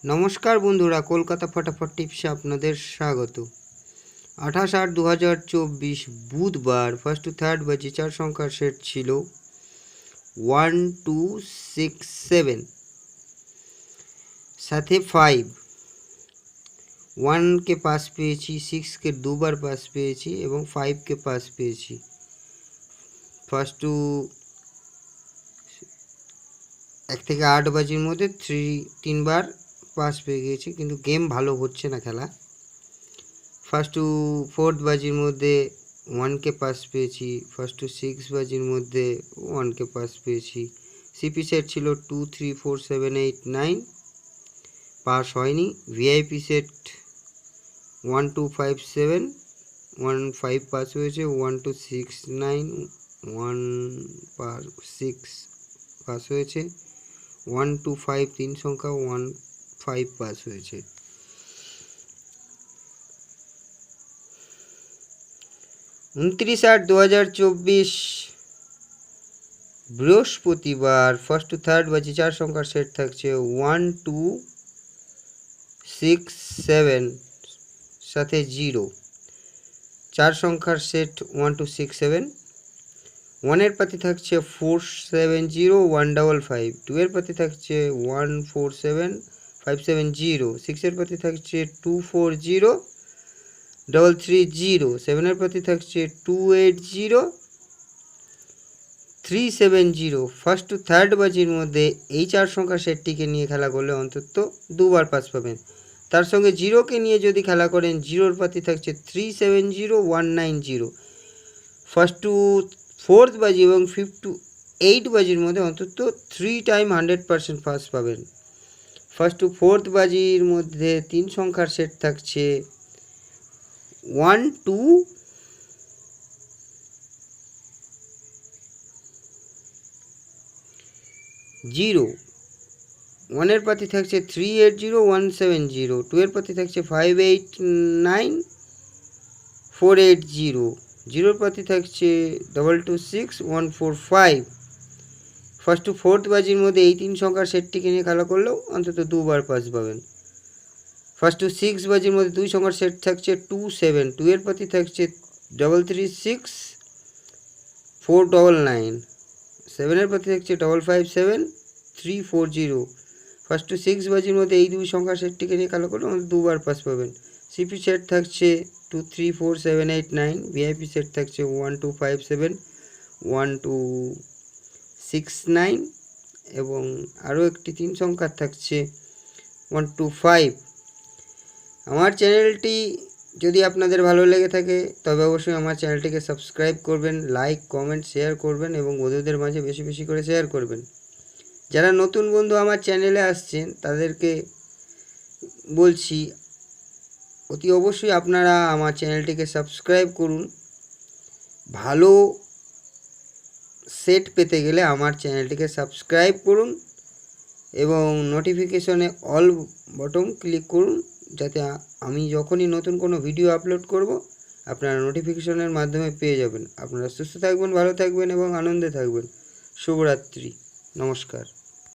नमस्कार बंधुरा कलकाता फटाफट टिप्से आपनादेर स्वागत। 28/8/2024 बुधवार फार्स्ट टू थार्ड बाजी चार संख्यार सेट छिलो 1 2 6 7 साथे 5 1 के पास पेয়েছি 6 के दो बार पास पेয়েছি এবং 5 के पास पेয়েছি। फार्स्ट टू 1 থেকে 8 বাজির মধ্যে 3 বার पास पे गए किन्तु गेम भालो होच्छे ना खेला। फार्स्ट टू फोर्थ बाजिर मध्य 1 के पास पेয়েছি। फार्स्ट टू 6 बाजिर मध्य 1 के पास पेয়েছি। सीपी सेट छिलो 2 3 4 7 8 9 पास হয়নি। ভিআইপি सेट 1 2 5 7 1 5 पास হয়েছে। 1 2 6 9 1 पास 6 पास হয়েছে। 1 2 5 तीन संख्या 1 5 पास হয়েছে। 29/8/2024 বৃহস্পতিবার ফার্স্ট টু থার্ড বাজি চার সংখ্যার সেট থাকছে 1 2 6 7 সাথে 0। চার সংখ্যার সেট 1 2 6 7। 1 এর পাতি থাকছে 470 155। 2 এর পাতি থাকছে 147 570। 6 এর পাতি থাকছে 240 330। 7 এর পাতি থাকছে 280 370। ফার্স্ট টু থার্ড বাজির মধ্যে এই চার সংখ্যার সেটটিকে নিয়ে খেলা করলে অন্তত দুবার পাস পাবেন। তার সঙ্গে জিরোকে নিয়ে যদি খেলা করেন জিরোর পাতি থাকছে 370 190। ফার্স্ট টু फोर्थ बाजी और 5 टू 8 बाजिर मध्य अंतत 3 टाइम 100% पास पाबेन। फार्स्ट टू फोर्थ बाजिर मध्य तीन संख्यार सेट थाकছে 1 2 0। 1 এর পাতি থাকছে 380 170। 2 এর পাতি থাকছে 589 480। জিরোর পাতি থাকছে 226 145। ফার্স্ট টু ফোর্থ বাজির মধ্যে এই তিন সংখ্যার সেটটিকে নিয়ে খেলা করলেও অন্তত দুবার পাস পাবেন। ফার্স্ট টু 6 বাজির মধ্যে দুই সংখ্যার সেট থাকছে 2 7। 2 এর পাতি থাকছে 336 499। 7 এর পাতি থাকছে 557 340। ফার্স্ট টু 6 বাজির মধ্যে এই দুই সংখ্যার সেটটিকে নিয়ে খেলা করলে অন্তত দুবার পাস পাবেন। সিপি সেট থাকছে 2 3 4 7 8 9। ভিআইপি সেট থাকছে 1 2 5 7 1 2 6 9 এবং আরও একটি তিন সংখ্যার থাকছে 1 2 5। আমার চ্যানেলটি যদি আপনাদের ভালো লেগে থাকে তবে অবশ্যই আমার চ্যানেলটিকে সাবস্ক্রাইব করবেন, লাইক কমেন্ট শেয়ার করবেন এবং বন্ধুদের মাঝে বেশি বেশি করে শেয়ার করবেন। যারা নতুন বন্ধু আমার চ্যানেলে আসছেন তাদেরকে বলছি অতি অবশ্যই আপনারা আমার চ্যানেলটিকে সাবস্ক্রাইব করুন। ভালো সেট পেতে গেলে আমার চ্যানেলটিকে সাবস্ক্রাইব করুন এবং নোটিফিকেশনে অল বটন ক্লিক করুন যাতে আমি যখনই নতুন কোনো ভিডিও আপলোড করব আপনারা নোটিফিকেশনের মাধ্যমে পেয়ে যাবেন। আপনারা সুস্থ থাকবেন, ভালো থাকবেন এবং আনন্দে থাকবেন। শুভরাত্রি, নমস্কার।